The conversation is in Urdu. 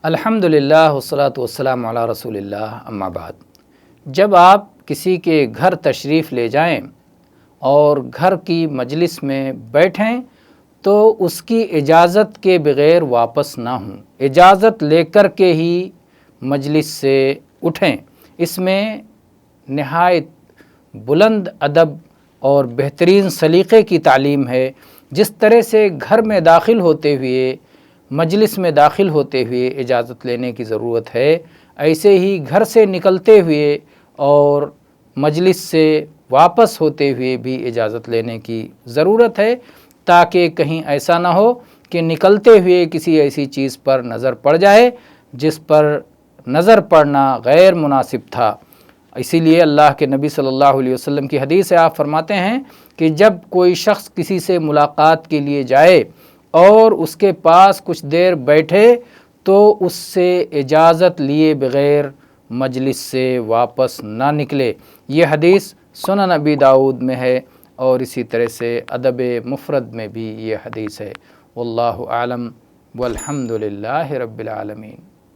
الحمدللہ والصلاۃ والسلام علی رسول اللہ اما بعد۔ جب آپ کسی کے گھر تشریف لے جائیں اور گھر کی مجلس میں بیٹھیں تو اس کی اجازت کے بغیر واپس نہ ہوں، اجازت لے کر کے ہی مجلس سے اٹھیں۔ اس میں نہایت بلند ادب اور بہترین سلیقے کی تعلیم ہے۔ جس طرح سے گھر میں داخل ہوتے ہوئے، مجلس میں داخل ہوتے ہوئے اجازت لینے کی ضرورت ہے، ایسے ہی گھر سے نکلتے ہوئے اور مجلس سے واپس ہوتے ہوئے بھی اجازت لینے کی ضرورت ہے، تاکہ کہیں ایسا نہ ہو کہ نکلتے ہوئے کسی ایسی چیز پر نظر پڑ جائے جس پر نظر پڑنا غیر مناسب تھا۔ اسی لیے اللہ کے نبی صلی اللہ علیہ وسلم کی حدیث ہے، آپ فرماتے ہیں کہ جب کوئی شخص کسی سے ملاقات کے لیے جائے اور اس کے پاس کچھ دیر بیٹھے تو اس سے اجازت لیے بغیر مجلس سے واپس نہ نکلے۔ یہ حدیث سنن ابی داؤد میں ہے اور اسی طرح سے ادب مفرد میں بھی یہ حدیث ہے۔ واللہ اعلم والحمد للہ رب العالمین۔